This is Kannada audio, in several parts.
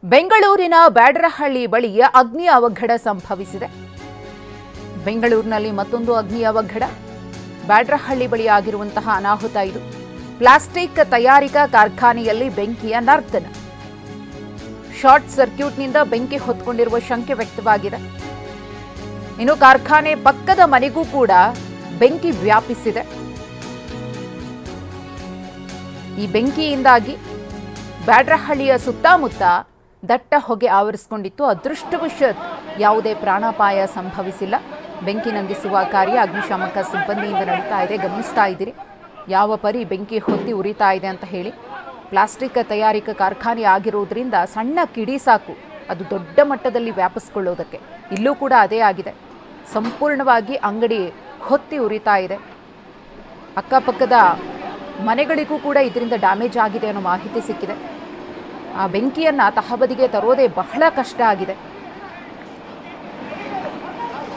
ಬೆಂಗಳೂರಿನ ಬ್ಯಾಡರಹಳ್ಳಿ ಬಳಿಯ ಅಗ್ನಿ ಅವಘಡ ಸಂಭವಿಸಿದೆ. ಬೆಂಗಳೂರಿನಲ್ಲಿ ಮತ್ತೊಂದು ಅಗ್ನಿ ಅವಘಡ. ಬ್ಯಾಡರಹಳ್ಳಿ ಬಳಿ ಆಗಿರುವಂತಹ ಅನಾಹುತ ಇದು. ಪ್ಲಾಸ್ಟಿಕ್ ತಯಾರಿಕಾ ಕಾರ್ಖಾನೆಯಲ್ಲಿ ಬೆಂಕಿಯ ನರ್ತನ. ಶಾರ್ಟ್ ಸರ್ಕ್ಯೂಟ್ನಿಂದ ಬೆಂಕಿ ಹೊತ್ತುಕೊಂಡಿರುವ ಶಂಕೆ ವ್ಯಕ್ತವಾಗಿದೆ. ಇನ್ನು ಕಾರ್ಖಾನೆ ಪಕ್ಕದ ಮನೆಗೂ ಕೂಡ ಬೆಂಕಿ ವ್ಯಾಪಿಸಿದೆ. ಈ ಬೆಂಕಿಯಿಂದಾಗಿ ಬ್ಯಾಡರಹಳ್ಳಿಯ ಸುತ್ತಮುತ್ತ ದಟ್ಟ ಹೊಗೆ ಆವರಿಸಿಕೊಂಡಿತ್ತು. ಅದೃಷ್ಟವಶಾತ್ ಯಾವುದೇ ಪ್ರಾಣಾಪಾಯ ಸಂಭವಿಸಿಲ್ಲ. ಬೆಂಕಿ ನಂದಿಸುವ ಕಾರ್ಯ ಅಗ್ನಿಶಾಮಕ ಸಿಬ್ಬಂದಿಯಿಂದ ನಡೀತಾ ಇದೆ. ಗಮನಿಸ್ತಾ ಇದ್ದೀರಿ ಯಾವ ಪರಿ ಬೆಂಕಿ ಹೊತ್ತಿ ಉರಿತಾ ಇದೆ ಅಂತ ಹೇಳಿ. ಪ್ಲಾಸ್ಟಿಕ್ ತಯಾರಿಕಾ ಕಾರ್ಖಾನೆ ಆಗಿರೋದ್ರಿಂದ ಸಣ್ಣ ಕಿಡಿ ಸಾಕು ಅದು ದೊಡ್ಡ ಮಟ್ಟದಲ್ಲಿ ವ್ಯಾಪಿಸಿಕೊಳ್ಳೋದಕ್ಕೆ. ಇಲ್ಲೂ ಕೂಡ ಅದೇ ಆಗಿದೆ. ಸಂಪೂರ್ಣವಾಗಿ ಅಂಗಡಿ ಹೊತ್ತಿ ಉರಿತಾ ಇದೆ. ಅಕ್ಕಪಕ್ಕದ ಮನೆಗಳಿಗೂ ಕೂಡ ಇದರಿಂದ ಡ್ಯಾಮೇಜ್ ಆಗಿದೆ ಅನ್ನೋ ಮಾಹಿತಿ ಸಿಕ್ಕಿದೆ. ಆ ಬೆಂಕಿಯನ್ನು ತಹಬದಿಗೆ ತರೋದೇ ಬಹಳ ಕಷ್ಟ ಆಗಿದೆ.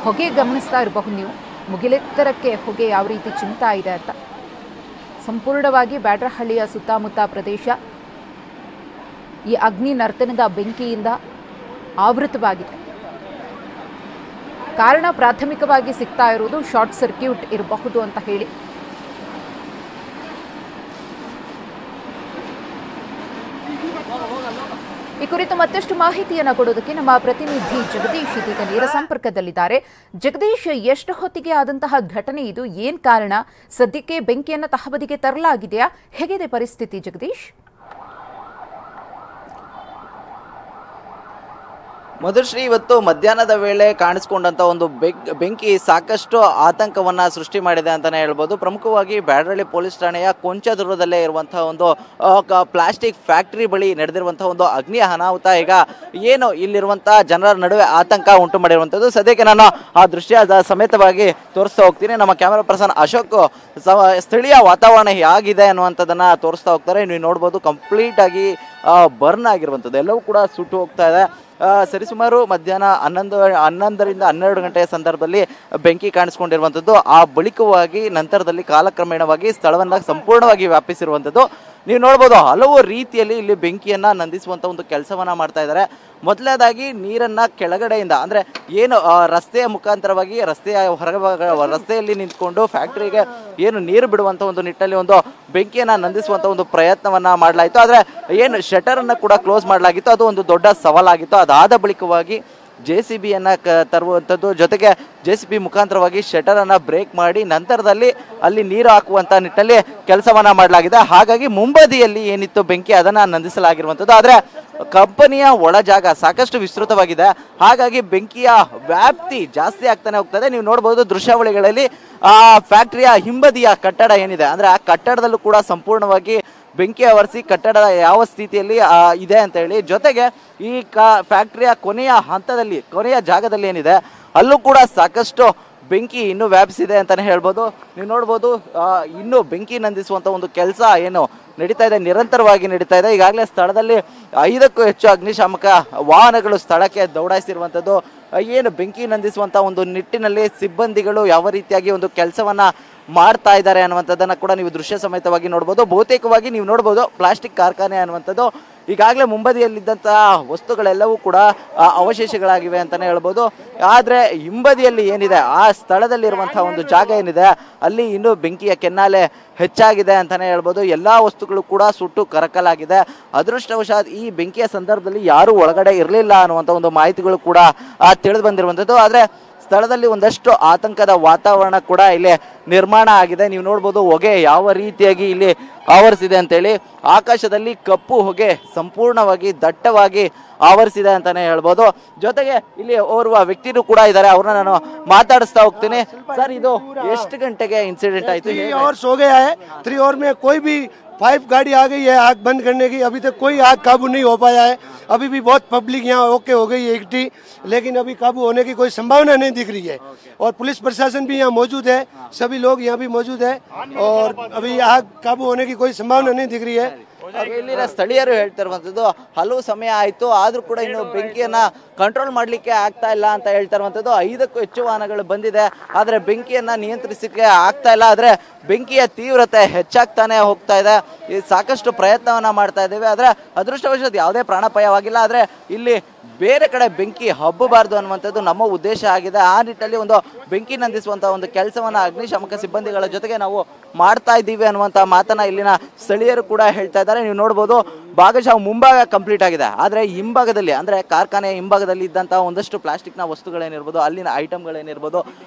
ಹೊಗೆ ಗಮನಿಸ್ತಾ ಇರಬಹುದು ನೀವು, ಮುಗಿಲೆತ್ತರಕ್ಕೆ ಹೊಗೆ ಯಾವ ರೀತಿ ಚಿಮ್ತಾ ಇದೆ ಅಂತ. ಸಂಪೂರ್ಣವಾಗಿ ಬ್ಯಾಡರಹಳ್ಳಿಯ ಸುತ್ತಮುತ್ತ ಪ್ರದೇಶ ಈ ಅಗ್ನಿ ನರ್ತನದ ಬೆಂಕಿಯಿಂದ ಆವೃತವಾಗಿದೆ. ಕಾರಣ ಪ್ರಾಥಮಿಕವಾಗಿ ಸಿಗ್ತಾ ಇರುವುದು ಶಾರ್ಟ್ ಸರ್ಕ್ಯೂಟ್ ಇರಬಹುದು ಅಂತ ಹೇಳಿ. ಈ ಕುರಿತು ಮತ್ತಷ್ಟು ಮಾಹಿತಿಯನ್ನು ಕೊಡೋದಕ್ಕೆ ನಮ್ಮ ಪ್ರತಿನಿಧಿ ಜಗದೀಶ್ ಇದೀಗ ನೇರ ಸಂಪರ್ಕದಲ್ಲಿದ್ದಾರೆ. ಜಗದೀಶ್, ಎಷ್ಟು ಹೊತ್ತಿಗೆ ಆದಂತಹ ಘಟನೆ ಇದು? ಏನ್ ಕಾರಣ? ಸದ್ಯಕ್ಕೆ ಬೆಂಕಿಯನ್ನು ತಹಬದಿಗೆ ತರಲಾಗಿದೆಯಾ? ಹೇಗಿದೆ ಪರಿಸ್ಥಿತಿ ಜಗದೀಶ್? ಮಧುಶ್ರೀ, ಇವತ್ತು ಮಧ್ಯಾಹ್ನದ ವೇಳೆ ಕಾಣಿಸ್ಕೊಂಡಂತ ಒಂದು ಬೆಂಕಿ ಸಾಕಷ್ಟು ಆತಂಕವನ್ನ ಸೃಷ್ಟಿ ಮಾಡಿದೆ ಅಂತಾನೆ ಹೇಳ್ಬೋದು. ಪ್ರಮುಖವಾಗಿ ಬ್ಯಾಡರಹಳ್ಳಿ ಪೊಲೀಸ್ ಠಾಣೆಯ ಕೊಂಚ ದೂರದಲ್ಲೇ ಇರುವಂತಹ ಒಂದು ಪ್ಲಾಸ್ಟಿಕ್ ಫ್ಯಾಕ್ಟರಿ ಬಳಿ ನಡೆದಿರುವಂತಹ ಒಂದು ಅಗ್ನಿ ಅನಾಹುತ ಈಗ ಏನು ಇಲ್ಲಿರುವಂತಹ ಜನರ ನಡುವೆ ಆತಂಕ ಉಂಟು ಮಾಡಿರುವಂತದ್ದು. ಸದ್ಯಕ್ಕೆ ನಾನು ಆ ದೃಶ್ಯ ಸಮೇತವಾಗಿ ತೋರಿಸ್ತಾ ಹೋಗ್ತೀನಿ. ನಮ್ಮ ಕ್ಯಾಮೆರಾ ಪರ್ಸನ್ ಅಶೋಕ್ ಸ್ಥಳೀಯ ವಾತಾವರಣ ಹೇಗಿದೆ ಅನ್ನುವಂಥದ್ದನ್ನ ತೋರಿಸ್ತಾ ಹೋಗ್ತಾರೆ. ನೀವು ನೋಡ್ಬೋದು ಕಂಪ್ಲೀಟ್ ಆಗಿ ಬರ್ನ್ ಆಗಿರುವಂಥದ್ದು, ಎಲ್ಲವೂ ಕೂಡ ಸುಟ್ಟು ಹೋಗ್ತಾ ಇದೆ. ಸರಿಸುಮಾರು ಮಧ್ಯಾಹ್ನ 11ರಿಂದ 12 ಗಂಟೆಯ ಸಂದರ್ಭದಲ್ಲಿ ಬೆಂಕಿ ಕಾಣಿಸ್ಕೊಂಡಿರುವಂಥದ್ದು. ಆ ಬಳಿಕವಾಗಿ ನಂತರದಲ್ಲಿ ಕಾಲಕ್ರಮೇಣವಾಗಿ ಸ್ಥಳವನ್ನು ಸಂಪೂರ್ಣವಾಗಿ ವ್ಯಾಪಿಸಿರುವಂಥದ್ದು. ನೀವು ನೋಡ್ಬೋದು ಹಲವು ರೀತಿಯಲ್ಲಿ ಇಲ್ಲಿ ಬೆಂಕಿಯನ್ನು ನಂದಿಸುವಂಥ ಒಂದು ಕೆಲಸವನ್ನ ಮಾಡ್ತಾ ಇದ್ದಾರೆ. ಮೊದಲನೇದಾಗಿ ನೀರನ್ನು ಕೆಳಗಡೆಯಿಂದ ಅಂದರೆ ಏನು ರಸ್ತೆಯ ಮುಖಾಂತರವಾಗಿ ರಸ್ತೆಯಲ್ಲಿ ನಿಂತ್ಕೊಂಡು ಫ್ಯಾಕ್ಟ್ರಿಗೆ ಏನು ನೀರು ಬಿಡುವಂಥ ಒಂದು ನಿಟ್ಟಲ್ಲಿ ಒಂದು ಬೆಂಕಿಯನ್ನು ನಂದಿಸುವಂಥ ಒಂದು ಪ್ರಯತ್ನವನ್ನು ಮಾಡಲಾಯಿತು. ಆದರೆ ಏನು ಶಟರನ್ನು ಕೂಡ ಕ್ಲೋಸ್ ಮಾಡಲಾಗಿತ್ತು, ಅದು ಒಂದು ದೊಡ್ಡ ಸವಾಲಾಗಿತ್ತು. ಅದಾದ ಬಳಿಕವಾಗಿ JCBಯನ್ನು ತರುವಂಥದ್ದು, ಜೊತೆಗೆ JCB ಮುಖಾಂತರವಾಗಿ ಶಟರನ್ನು ಬ್ರೇಕ್ ಮಾಡಿ ನಂತರದಲ್ಲಿ ಅಲ್ಲಿ ನೀರು ಹಾಕುವಂಥ ನಿಟ್ಟಲ್ಲಿ ಕೆಲಸವನ್ನ ಮಾಡಲಾಗಿದೆ. ಹಾಗಾಗಿ ಮುಂಬದಿಯಲ್ಲಿ ಏನಿತ್ತು ಬೆಂಕಿ ಅದನ್ನು ನಂದಿಸಲಾಗಿರುವಂಥದ್ದು. ಆದರೆ ಕಂಪನಿಯ ಒಳ ಜಾಗ ಸಾಕಷ್ಟು ವಿಸ್ತೃತವಾಗಿದೆ. ಹಾಗಾಗಿ ಬೆಂಕಿಯ ವ್ಯಾಪ್ತಿ ಜಾಸ್ತಿ ಆಗ್ತಾನೆ ಹೋಗ್ತದೆ. ನೀವು ನೋಡ್ಬೋದು ದೃಶ್ಯಾವಳಿಗಳಲ್ಲಿ ಆ ಫ್ಯಾಕ್ಟರಿಯ ಹಿಂಬದಿಯ ಕಟ್ಟಡ ಏನಿದೆ ಅಂದರೆ ಆ ಕಟ್ಟಡದಲ್ಲೂ ಕೂಡ ಸಂಪೂರ್ಣವಾಗಿ ಬೆಂಕಿ ಆವರಿಸಿ ಕಟ್ಟಡದ ಯಾವ ಸ್ಥಿತಿಯಲ್ಲಿ ಇದೆ ಅಂತ ಹೇಳಿ, ಜೊತೆಗೆ ಈ ಫ್ಯಾಕ್ಟರಿಯ ಕೊನೆಯ ಜಾಗದಲ್ಲಿ ಏನಿದೆ ಅಲ್ಲೂ ಕೂಡ ಸಾಕಷ್ಟು ಬೆಂಕಿ ಇನ್ನೂ ವ್ಯಾಪಿಸಿದೆ ಅಂತಾನೆ ಹೇಳ್ಬೋದು. ನೀವು ನೋಡ್ಬೋದು ಇನ್ನೂ ಬೆಂಕಿ ನಂದಿಸುವಂಥ ಒಂದು ಕೆಲಸ ಏನು ನಡೀತಾ ಇದೆ, ನಿರಂತರವಾಗಿ ನಡೀತಾ ಇದೆ. ಈಗಾಗಲೇ ಸ್ಥಳದಲ್ಲಿ 5ಕ್ಕೂ ಹೆಚ್ಚು ಅಗ್ನಿಶಾಮಕ ವಾಹನಗಳು ಸ್ಥಳಕ್ಕೆ ದೌಡಾಯಿಸಿರುವಂಥದ್ದು. ಏನು ಬೆಂಕಿ ನಂದಿಸುವಂಥ ಒಂದು ನಿಟ್ಟಿನಲ್ಲಿ ಸಿಬ್ಬಂದಿಗಳು ಯಾವ ರೀತಿಯಾಗಿ ಒಂದು ಕೆಲಸವನ್ನ ಮಾಡ್ತಾ ಇದ್ದಾರೆ ಅನ್ನುವಂಥದ್ದನ್ನು ಕೂಡ ನೀವು ದೃಶ್ಯ ಸಮೇತವಾಗಿ ನೋಡ್ಬೋದು. ಬಹುತೇಕವಾಗಿ ನೀವು ನೋಡ್ಬೋದು ಪ್ಲಾಸ್ಟಿಕ್ ಕಾರ್ಖಾನೆ ಅನ್ನುವಂಥದ್ದು ಈಗಾಗಲೇ ಮುಂಬದಿಯಲ್ಲಿದ್ದಂತಹ ವಸ್ತುಗಳೆಲ್ಲವೂ ಕೂಡ ಅವಶೇಷಗಳಾಗಿವೆ ಅಂತಾನೆ ಹೇಳ್ಬೋದು. ಆದರೆ ಹಿಂಬದಿಯಲ್ಲಿ ಏನಿದೆ ಆ ಸ್ಥಳದಲ್ಲಿರುವಂತಹ ಒಂದು ಜಾಗ ಏನಿದೆ ಅಲ್ಲಿ ಇನ್ನೂ ಬೆಂಕಿಯ ಕೆನ್ನಾಲೆ ಹೆಚ್ಚಾಗಿದೆ ಅಂತಾನೆ ಹೇಳ್ಬೋದು. ಎಲ್ಲ ವಸ್ತುಗಳು ಕೂಡ ಸುಟ್ಟು ಕರಕಲಾಗಿದೆ. ಅದೃಷ್ಟವಶಾತ್ ಈ ಬೆಂಕಿಯ ಸಂದರ್ಭದಲ್ಲಿ ಯಾರೂ ಒಳಗಡೆ ಇರಲಿಲ್ಲ ಅನ್ನುವಂಥ ಒಂದು ಮಾಹಿತಿಗಳು ಕೂಡ ತಿಳಿದು ಬಂದಿರುವಂಥದ್ದು. ಆದರೆ ಸ್ಥಳದಲ್ಲಿ ಒಂದಷ್ಟು ಆತಂಕದ ವಾತಾವರಣ ಕೂಡ ಇಲ್ಲಿ ನಿರ್ಮಾಣ ಆಗಿದೆ. ನೀವು ನೋಡ್ಬೋದು ಹೊಗೆ ಯಾವ ರೀತಿಯಾಗಿ ಇಲ್ಲಿ ಆವರಿಸಿದೆ ಅಂತೇಳಿ. ಆಕಾಶದಲ್ಲಿ ಕಪ್ಪು ಹೊಗೆ ಸಂಪೂರ್ಣವಾಗಿ ದಟ್ಟವಾಗಿ ಆವರಿಸಿದೆ ಅಂತಾನೆ ಹೇಳ್ಬೋದು. ಜೊತೆಗೆ ಇಲ್ಲಿ ಓರ್ವ ವ್ಯಕ್ತಿನೂ ಕೂಡ ಇದ್ದಾರೆ, ಅವ್ರನ್ನ ನಾನು ಮಾತಾಡಿಸ್ತಾ ಹೋಗ್ತೀನಿ. ಸರ್, ಇದು ಎಷ್ಟು ಗಂಟೆಗೆ ಇನ್ಸಿಡೆಂಟ್ ಆಯ್ತು? 3 hours हो गया है. 3 hours में कोई भी 5 गाड़ी आ गई है आग बंद करने की. अभी तक कोई आग काबू नहीं हो पाया है. अभी भी बहुत पब्लिक यहाँ ओके हो गई है इकट्ठी, लेकिन अभी काबू होने की कोई संभावना नहीं दिख रही है. और पुलिस प्रशासन भी यहाँ मौजूद है, सभी लोग यहाँ भी मौजूद है और अभी आग काबू होने की कोई संभावना नहीं दिख रही है. ಇಲ್ಲಿನ ಸ್ಥಳೀಯರು ಹೇಳ್ತಿರುವಂತದ್ದು ಹಲವು ಸಮಯ ಆಯ್ತು ಆದ್ರೂ ಕೂಡ ಇನ್ನು ಬೆಂಕಿಯನ್ನ ಕಂಟ್ರೋಲ್ ಮಾಡ್ಲಿಕ್ಕೆ ಆಗ್ತಾ ಇಲ್ಲ ಅಂತ ಹೇಳ್ತಾ ಇರುವಂತದ್ದು. 5ಕ್ಕೂ ಹೆಚ್ಚು ವಾಹನಗಳು ಬಂದಿದೆ ಆದ್ರೆ ಬೆಂಕಿಯನ್ನ ನಿಯಂತ್ರಿಸಲಿಕ್ಕೆ ಆಗ್ತಾ ಇಲ್ಲ. ಆದ್ರೆ ಬೆಂಕಿಯ ತೀವ್ರತೆ ಹೆಚ್ಚಾಗ್ತಾನೆ ಹೋಗ್ತಾ ಇದೆ. ಸಾಕಷ್ಟು ಪ್ರಯತ್ನವನ್ನ ಮಾಡ್ತಾ ಇದ್ದೇವೆ ಆದ್ರೆ ಅದೃಷ್ಟವಶಾತ್ ಯಾವುದೇ ಪ್ರಾಣಾಪಾಯವಾಗಿಲ್ಲ. ಆದ್ರೆ ಇಲ್ಲಿ ಬೇರೆ ಕಡೆ ಬೆಂಕಿ ಹಬ್ಬಬಾರ್ದು ಅನ್ನುವಂಥದ್ದು ನಮ್ಮ ಉದ್ದೇಶ ಆಗಿದೆ. ಆ ನಿಟ್ಟಿನಲ್ಲಿ ಒಂದು ಬೆಂಕಿ ನಂದಿಸುವಂತಹ ಒಂದು ಕೆಲಸವನ್ನ ಅಗ್ನಿಶಾಮಕ ಸಿಬ್ಬಂದಿಗಳ ಜೊತೆಗೆ ನಾವು ಮಾಡ್ತಾ ಇದ್ದೀವಿ ಅನ್ನುವಂಥ ಮಾತನ್ನ ಇಲ್ಲಿನ ಸ್ಥಳೀಯರು ಕೂಡ ಹೇಳ್ತಾ ಇದ್ದಾರೆ. ನೀವು ನೋಡ್ಬೋದು ಭಾಗಶಃ ಮುಂಭಾಗ ಕಂಪ್ಲೀಟ್ ಆಗಿದೆ ಆದ್ರೆ ಹಿಂಭಾಗದಲ್ಲಿ ಅಂದ್ರೆ ಕಾರ್ಖಾನೆಯ ಹಿಂಭಾಗದಲ್ಲಿ ಇದ್ದಂತಹ ಒಂದಷ್ಟು ಪ್ಲಾಸ್ಟಿಕ್ನ ವಸ್ತುಗಳೇನಿರ್ಬೋದು ಅಲ್ಲಿನ ಐಟಮ್ಗಳೇನಿರ್ಬೋದು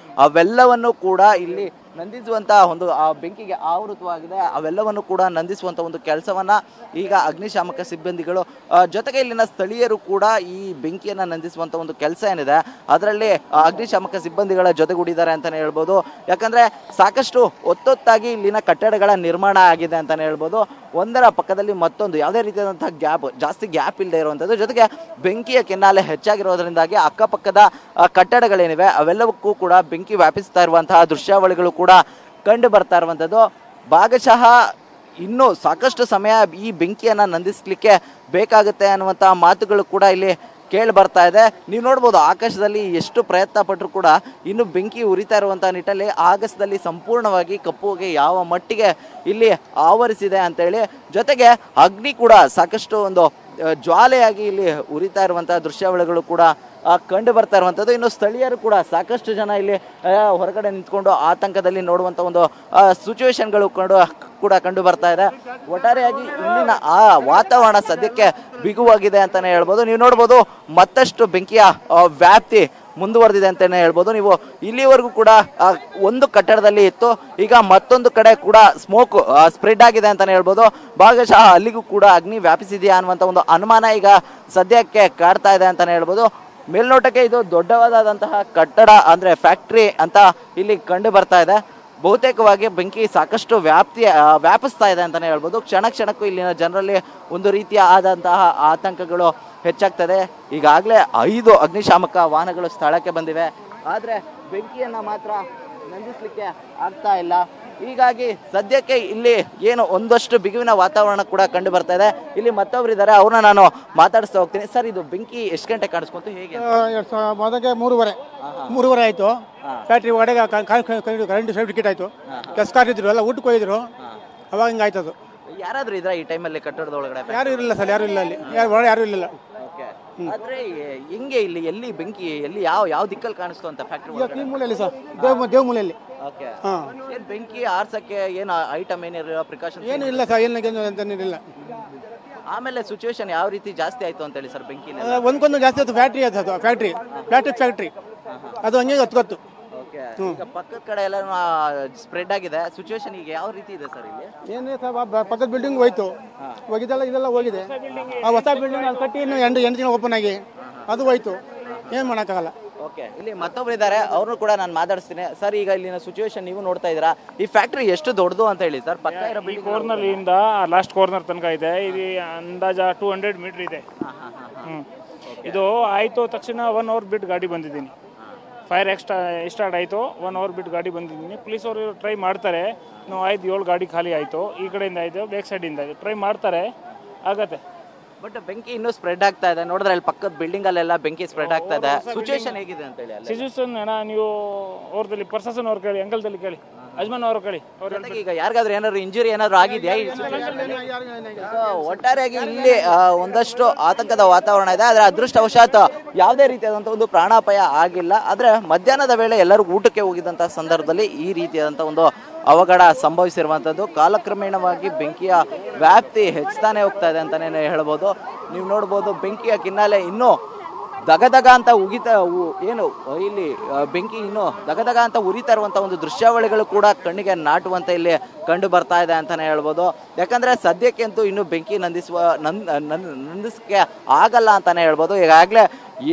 ಅವೆಲ್ಲವನ್ನು ಕೂಡ ಇಲ್ಲಿ ನಂದಿಸುವಂತಹ ಒಂದು ಆ ಬೆಂಕಿಗೆ ಆವೃತವಾಗಿದೆ. ಅವೆಲ್ಲವನ್ನು ಕೂಡ ನಂದಿಸುವಂತ ಒಂದು ಕೆಲಸವನ್ನ ಈಗ ಅಗ್ನಿಶಾಮಕ ಸಿಬ್ಬಂದಿಗಳು ಜೊತೆಗೆ ಇಲ್ಲಿನ ಸ್ಥಳೀಯರು ಕೂಡ ಈ ಬೆಂಕಿಯನ್ನ ನಂದಿಸುವಂತ ಒಂದು ಕೆಲಸ ಏನಿದೆ ಅದರಲ್ಲಿ ಅಗ್ನಿಶಾಮಕ ಸಿಬ್ಬಂದಿಗಳ ಜೊತೆಗೂಡಿದ್ದಾರೆ ಅಂತಾನೆ ಹೇಳ್ಬೋದು. ಯಾಕಂದ್ರೆ ಸಾಕಷ್ಟು ಒತ್ತೊತ್ತಾಗಿ ಇಲ್ಲಿನ ಕಟ್ಟಡಗಳ ನಿರ್ಮಾಣ ಆಗಿದೆ ಅಂತಾನೆ ಹೇಳ್ಬೋದು. ಒಂದರ ಪಕ್ಕದಲ್ಲಿ ಮತ್ತೊಂದು ಯಾವುದೇ ರೀತಿಯಾದಂತಹ ಜಾಸ್ತಿ ಗ್ಯಾಪ್ ಇಲ್ಲದೆ ಇರುವಂತದ್ದು, ಜೊತೆಗೆ ಬೆಂಕಿಯ ಕೆನ್ನಾಲೆ ಹೆಚ್ಚಾಗಿರೋದ್ರಿಂದಾಗಿ ಅಕ್ಕಪಕ್ಕದ ಕಟ್ಟಡಗಳೇನಿವೆ ಅವೆಲ್ಲವಕ್ಕೂ ಕೂಡ ಬೆಂಕಿ ವ್ಯಾಪಿಸ್ತಾ ಇರುವಂತಹ ದೃಶ್ಯಾವಳಿಗಳು ಕೂಡ ಕಂಡು ಬರ್ತಾ ಇರುವಂತದ್ದು. ಭಾಗಶಃ ಇನ್ನೂ ಸಾಕಷ್ಟು ಸಮಯ ಈ ಬೆಂಕಿಯನ್ನ ನಂದಿಸ್ಲಿಕ್ಕೆ ಬೇಕಾಗುತ್ತೆ ಅನ್ನುವಂತಹ ಮಾತುಗಳು ಕೂಡ ಇಲ್ಲಿ ಕೇಳಿ ಬರ್ತಾ ಇದೆ. ನೀವು ನೋಡ್ಬೋದು ಆಕಾಶದಲ್ಲಿ ಎಷ್ಟು ಪ್ರಯತ್ನ ಪಟ್ಟರು ಕೂಡ ಇನ್ನು ಬೆಂಕಿ ಉರಿತಾ ಇರುವಂತಹ ನಿಟ್ಟಲ್ಲಿ ಆಗಸದಲ್ಲಿ ಸಂಪೂರ್ಣವಾಗಿ ಕಪ್ಪು ಹೊಗೆ ಯಾವ ಮಟ್ಟಿಗೆ ಇಲ್ಲಿ ಆವರಿಸಿದೆ ಅಂತೇಳಿ, ಜೊತೆಗೆ ಅಗ್ನಿ ಕೂಡ ಸಾಕಷ್ಟು ಒಂದು ಜ್ವಾಲೆಯಾಗಿ ಇಲ್ಲಿ ಉರಿತಾ ಇರುವಂತಹ ದೃಶ್ಯಾವಳಿಗಳು ಕೂಡ ಕಂಡು ಬರ್ತಾ ಇರುವಂಥದ್ದು. ಇನ್ನು ಸ್ಥಳೀಯರು ಕೂಡ ಸಾಕಷ್ಟು ಜನ ಇಲ್ಲಿ ಹೊರಗಡೆ ನಿಂತ್ಕೊಂಡು ಆತಂಕದಲ್ಲಿ ನೋಡುವಂಥ ಒಂದು ಸಿಚುವೇಶನ್ಗಳು ಕೂಡ ಕಂಡು ಬರ್ತಾ ಇದೆ. ಒಟ್ಟಾರೆಯಾಗಿ ಇಲ್ಲಿನ ಆ ವಾತಾವರಣ ಸದ್ಯಕ್ಕೆ ಬಿಗುವಾಗಿದೆ ಅಂತಾನೆ ಹೇಳ್ಬೋದು. ನೀವು ನೋಡ್ಬೋದು ಮತ್ತಷ್ಟು ಬೆಂಕಿಯ ವ್ಯಾಪ್ತಿ ಮುಂದುವರೆದಿದೆ ಅಂತಾನೆ ಹೇಳ್ಬೋದು. ನೀವು ಇಲ್ಲಿವರೆಗೂ ಕೂಡ ಒಂದು ಕಟ್ಟಡದಲ್ಲಿ ಇತ್ತು, ಈಗ ಮತ್ತೊಂದು ಕಡೆ ಕೂಡ ಸ್ಮೋಕ್ ಸ್ಪ್ರೆಡ್ ಆಗಿದೆ ಅಂತಾನೆ ಹೇಳ್ಬೋದು. ಭಾಗಶಃ ಅಲ್ಲಿಗೂ ಕೂಡ ಅಗ್ನಿ ವ್ಯಾಪಿಸಿದೆಯಾ ಅನ್ನುವಂಥ ಒಂದು ಅನುಮಾನ ಈಗ ಸದ್ಯಕ್ಕೆ ಕಾಡ್ತಾ ಇದೆ ಅಂತಾನೆ ಹೇಳ್ಬೋದು. ಮೇಲ್ನೋಟಕ್ಕೆ ಇದು ದೊಡ್ಡವಾದಂತಹ ಕಟ್ಟಡ ಅಂದ್ರೆ ಫ್ಯಾಕ್ಟ್ರಿ ಅಂತ ಇಲ್ಲಿ ಕಂಡು ಬರ್ತಾ ಇದೆ. ಬಹುತೇಕವಾಗಿ ಬೆಂಕಿ ಸಾಕಷ್ಟು ವ್ಯಾಪಿಸ್ತಾ ಇದೆ ಅಂತಾನೆ ಹೇಳ್ಬೋದು. ಕ್ಷಣಕ್ಕೂ ಇಲ್ಲಿನ ಜನರಲ್ಲಿ ಒಂದು ರೀತಿಯ ಆದಂತಹ ಆತಂಕಗಳು ಹೆಚ್ಚಾಗ್ತದೆ. ಈಗಾಗಲೇ 5 ಅಗ್ನಿಶಾಮಕ ವಾಹನಗಳು ಸ್ಥಳಕ್ಕೆ ಬಂದಿವೆ, ಆದ್ರೆ ಬೆಂಕಿಯನ್ನ ಮಾತ್ರ ನಂದಿಸ್ಲಿಕ್ಕೆ ಆಗ್ತಾ ಇಲ್ಲ. ಹೀಗಾಗಿ ಸದ್ಯಕ್ಕೆ ಇಲ್ಲಿ ಏನು ಒಂದಷ್ಟು ಬಿಗುವಿನ ವಾತಾವರಣ ಕೂಡ ಕಂಡು ಬರ್ತಾ ಇದೆ. ಇಲ್ಲಿ ಮತ್ತೊಬ್ರು ಇದ್ದಾರೆ, ಅವ್ರನ್ನ ನಾನು ಮಾತಾಡಿಸ್ತಾ ಹೋಗ್ತೀನಿ. ಸರ್, ಇದು ಬೆಂಕಿ ಎಷ್ಟು ಗಂಟೆ ಕಾಣಿಸ್ಕೊಂತು, ಹೇಗೆ? ಮೊದಲಿಗೆ 3:30 ಆಯ್ತು. ಫ್ಯಾಕ್ಟ್ರಿ ಒಳಗೆ ಕರೆಂಟ್ ಸರ್ಟಿಫಿಕೇಟ್ ಆಯ್ತು. ಕೆಸ್ಕಾರ್ ಇದ್ರು ಎಲ್ಲ ಊಟಕ್ಕೆ ಹೋಗಿದ್ರು, ಅವಾಗ ಹಿಂಗೆ ಆಯ್ತದು. ಯಾರಾದ್ರೂ ಇದ್ರ ಈ ಟೈಮಲ್ಲಿ ಕಟ್ಟಡದ ಒಳಗಡೆ? ಯಾರು ಇರಲಿಲ್ಲ ಸರ್, ಯಾರು ಇಲ್ಲ ಅಲ್ಲಿ, ಯಾರು ಇರಲಿಲ್ಲ. ಆದ್ರೆ ಹೆಂಗೆ ಇಲ್ಲಿ ಎಲ್ಲಿ ಬೆಂಕಿ ಎಲ್ಲಿ ಯಾವ ದಿಕ್ಕಲ್ಲಿ ಕಾಣಿಸ್ತು ಅಂತ? ಫ್ಯಾಕ್ಟ್ರಿ ಮೂಲೆಯಲ್ಲಿ ಸರ್, ದೇವಮೂಲೆಯಲ್ಲಿ. ಬೆಂಕಿ ಆರ್ಸಕ್ಕೆ ಏನು ಐಟಮ್ ಏನಿರೋ ಪ್ರಿಕಾಷನ್ ಏನು ಇಲ್ಲ ಸರ್, ಏನಿಲ್ಲ. ಆಮೇಲೆ ಸಿಚುವೇಶನ್ ಯಾವ ರೀತಿ ಜಾಸ್ತಿ ಆಯ್ತು ಅಂತ ಹೇಳಿ ಸರ್? ಬೆಂಕಿ ಒಂದ್ಕೊಂದು ಜಾಸ್ತಿ ಆಯ್ತು. ಪ್ಲಾಸ್ಟಿಕ್ ಫ್ಯಾಕ್ಟ್ರಿ ಅದು ಹಂಗೆ ಗೊತ್ತು. ಪಕ್ಕದ ಕಡೆ ಎಲ್ಲ ಸ್ಪ್ರೆಡ್ ಆಗಿದೆ. ಸಿಚುವೇಶನ್ ಈಗ ಯಾವ ರೀತಿ ಇದೆ ಸರ್ ಇಲ್ಲಿ? ಏನಿದೆ ಸರ್, ಪಕ್ಕದ ಬಿಲ್ಡಿಂಗ್ ಹೋಯ್ತು, ಇದೆಲ್ಲ ಹೋಗಿದೆ. ಆ ಹೊಸ ಬಿಲ್ಡಿಂಗ್ ಅಲ್ಲಿ ಕಟ್ಟಿ ಇನ್ನು 8 ದಿನ ಓಪನ್ ಆಗಿ ಅದು ಹೋಯ್ತು, ಏನ್ ಮಾಡೋಕ್ಕಾಗಲ್ಲ. ಇಲ್ಲಿ ಮತ್ತೊಬ್ರು ಇದ್ದಾರೆ, ಅವ್ರನ್ನು ಕೂಡ ನಾನು ಮಾತಾಡಿಸ್ತೀನಿ. ಸರ್, ಈಗ ಇಲ್ಲಿನ ಸಿಚುವೇಶನ್ ನೀವು ನೋಡ್ತಾ ಇದ್ದೀರಾ, ಈ ಫ್ಯಾಕ್ಟ್ರಿ ಎಷ್ಟು ದೊಡ್ಡದು ಅಂತ ಹೇಳಿ ಸರ್? ಪಕ್ಕ ಇರೋ ಕಾರ್ನರ್ ಇಂದ ಲಾಸ್ಟ್ ಕಾರ್ನರ್ ತನಕ ಇದೆ. ಇದು ಅಂದಾಜ 200 ಮೀಟರ್ ಇದೆ. ಇದು ಆಯ್ತು ತಕ್ಷಣ 1 ಅವರ್ ಬಿಟ್ಟು ಗಾಡಿ ಬಂದಿದ್ದೀನಿ. ಫೈರ್ ಸ್ಟಾರ್ಟ್ ಆಯಿತು, 1 ಅವರ್ ಬಿಟ್ಟು ಗಾಡಿ ಬಂದಿದ್ದೀನಿ. ಪೊಲೀಸವರು ಟ್ರೈ ಮಾಡ್ತಾರೆ. ನಾವು 5-7 ಗಾಡಿ ಖಾಲಿ ಆಯಿತು. ಈ ಕಡೆಯಿಂದ ಆಯಿತು, ಬ್ಯಾಕ್ ಸೈಡಿಂದ ಆಯಿತು. ಟ್ರೈ ಮಾಡ್ತಾರೆ, ಆಗತ್ತೆ. ಬಟ್ ಬೆಂಕಿ ಇನ್ನೂ ಸ್ಪ್ರೆಡ್ ಆಗ್ತಾ ಇದೆ. ನೋಡಿದ್ರೆ ಅಲ್ಲಿ ಪಕ್ಕದ ಬಿಲ್ಡಿಂಗ್ ಅಲ್ಲೆಲ್ಲ ಬೆಂಕಿ ಸ್ಪ್ರೆಡ್ ಆಗ್ತಾ ಇದೆ. ಸಿಚುವೇಶನ್ ಹೇಗಿದೆ ಅಂತ ಹೇಳಿ? ಸಿಚುವೇಶನ್ ನೀವು ಅವ್ರದಲ್ಲಿ ಪರ್ಸನ್ ಅವ್ರು ಕೇಳಿ, ಅಂಕಲ್ದಲ್ಲಿ ಕೇಳಿ, ಅಜ್ಮನ್ ಅವರು ಕೇಳಿ. ಈಗ ಯಾರಿಗಾದ್ರೂ ಏನಾದ್ರು ಇಂಜುರಿ ಏನಾದ್ರು ಆಗಿದೆಯಾ? ಒಟ್ಟಾರೆಯಾಗಿ ಇಲ್ಲಿ ಒಂದಷ್ಟು ಆತಂಕದ ವಾತಾವರಣ ಇದೆ. ಆದ್ರೆ ಅದೃಷ್ಟವಶಾತ್ ಯಾವುದೇ ರೀತಿಯಾದಂತಹ ಒಂದು ಪ್ರಾಣಾಪಾಯ ಆಗಿಲ್ಲ. ಆದ್ರೆ ಮಧ್ಯಾಹ್ನದ ವೇಳೆ ಎಲ್ಲರೂ ಊಟಕ್ಕೆ ಹೋಗಿದ್ದಂತಹ ಸಂದರ್ಭದಲ್ಲಿ ಈ ರೀತಿಯಾದಂತಹ ಒಂದು ಅವಘಡ ಸಂಭವಿಸಿರುವಂಥದ್ದು. ಕಾಲಕ್ರಮೇಣವಾಗಿ ಬೆಂಕಿಯ ವ್ಯಾಪ್ತಿ ಹೆಚ್ಚುತ್ತಾನೆ ಹೋಗ್ತಾ ಇದೆ ಅಂತಾನೆ ಹೇಳ್ಬೋದು. ನೀವು ನೋಡ್ಬೋದು ಬೆಂಕಿಯ ಕಿನ್ನಾಲೆ ಇನ್ನೂ ದಗದಗ ಅಂತ ಏನು ಇಲ್ಲಿ ಬೆಂಕಿ ಇನ್ನೂ ದಗದಗ ಅಂತ ಉರಿತಾ ಇರುವಂಥ ಒಂದು ದೃಶ್ಯಾವಳಿಗಳು ಕೂಡ ಕಣ್ಣಿಗೆ ನಾಟುವಂತೆ ಇಲ್ಲಿ ಕಂಡು ಬರ್ತಾ ಇದೆ ಅಂತಾನೆ ಹೇಳ್ಬೋದು. ಯಾಕಂದ್ರೆ ಸದ್ಯಕ್ಕೆ ಅಂತೂ ಇನ್ನು ಬೆಂಕಿ ನಂದಿಸಕ್ಕೆ ಆಗಲ್ಲ ಅಂತಾನೆ ಹೇಳ್ಬೋದು. ಈಗಾಗಲೇ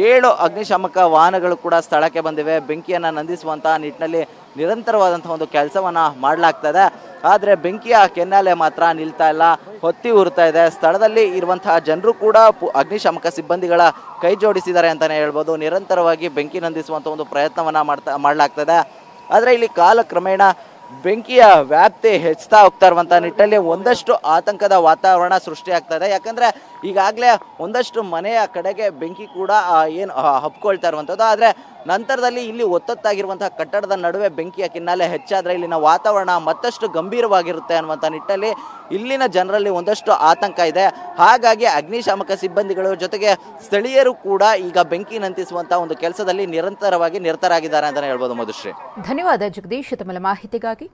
7 ಅಗ್ನಿಶಾಮಕ ವಾಹನಗಳು ಕೂಡ ಸ್ಥಳಕ್ಕೆ ಬಂದಿವೆ. ಬೆಂಕಿಯನ್ನು ನಂದಿಸುವಂತಹ ನಿಟ್ಟಿನಲ್ಲಿ ನಿರಂತರವಾದಂತಹ ಒಂದು ಕೆಲಸವನ್ನ ಮಾಡಲಾಗ್ತದೆ. ಆದರೆ ಬೆಂಕಿಯ ಕೆನ್ನಾಲೆ ಮಾತ್ರ ನಿಲ್ತಾ ಇಲ್ಲ, ಹೊತ್ತಿ ಉರ್ತಾ ಇದೆ. ಸ್ಥಳದಲ್ಲಿ ಇರುವಂತಹ ಜನರು ಕೂಡ ಅಗ್ನಿಶಾಮಕ ಸಿಬ್ಬಂದಿಗಳ ಕೈ ಜೋಡಿಸಿದ್ದಾರೆ ಅಂತಾನೆ ಹೇಳ್ಬೋದು. ನಿರಂತರವಾಗಿ ಬೆಂಕಿ ನಂದಿಸುವಂಥ ಒಂದು ಪ್ರಯತ್ನವನ್ನ ಮಾಡಲಾಗ್ತದೆ. ಆದರೆ ಇಲ್ಲಿ ಕಾಲಕ್ರಮೇಣ ಬೆಂಕಿಯ ವ್ಯಾಪ್ತಿ ಹೆಚ್ಚುತ್ತಾ ಹೋಗ್ತಾ ಇರುವಂತಹ ನಿಟ್ಟಲ್ಲಿ ಒಂದಷ್ಟು ಆತಂಕದ ವಾತಾವರಣ ಸೃಷ್ಟಿ ಆಗ್ತಾ ಇದೆ. ಯಾಕಂದ್ರೆ ಈಗಾಗಲೇ ಒಂದಷ್ಟು ಮನೆಯ ಕಡೆಗೆ ಬೆಂಕಿ ಕೂಡ ಏನು ಹಬ್ಕೊಳ್ತಾ ಇರುವಂಥದ್ದು. ಆದರೆ ನಂತರದಲ್ಲಿ ಇಲ್ಲಿ ಒತ್ತೊತ್ತಾಗಿರುವಂತಹ ಕಟ್ಟಡದ ನಡುವೆ ಬೆಂಕಿಯ ಕಿನ್ನಾಲೆ ಹೆಚ್ಚಾದರೆ ಇಲ್ಲಿನ ವಾತಾವರಣ ಮತ್ತಷ್ಟು ಗಂಭೀರವಾಗಿರುತ್ತೆ ಅನ್ನುವಂಥ ನಿಟ್ಟಲ್ಲಿ ಇಲ್ಲಿನ ಜನರಲ್ಲಿ ಒಂದಷ್ಟು ಆತಂಕ ಇದೆ. ಹಾಗಾಗಿ ಅಗ್ನಿಶಾಮಕ ಸಿಬ್ಬಂದಿಗಳು ಜೊತೆಗೆ ಸ್ಥಳೀಯರು ಕೂಡ ಈಗ ಬೆಂಕಿ ನಂದಿಸುವಂತಹ ಒಂದು ಕೆಲಸದಲ್ಲಿ ನಿರಂತರವಾಗಿ ನಿರತರಾಗಿದ್ದಾರೆ ಅಂತಲೇ ಹೇಳ್ಬೋದು. ಮಧುಶ್ರೀ, ಧನ್ಯವಾದ ಜಗದೀಶ್ ತಮ್ಮ ಮಾಹಿತಿಗಾಗಿ.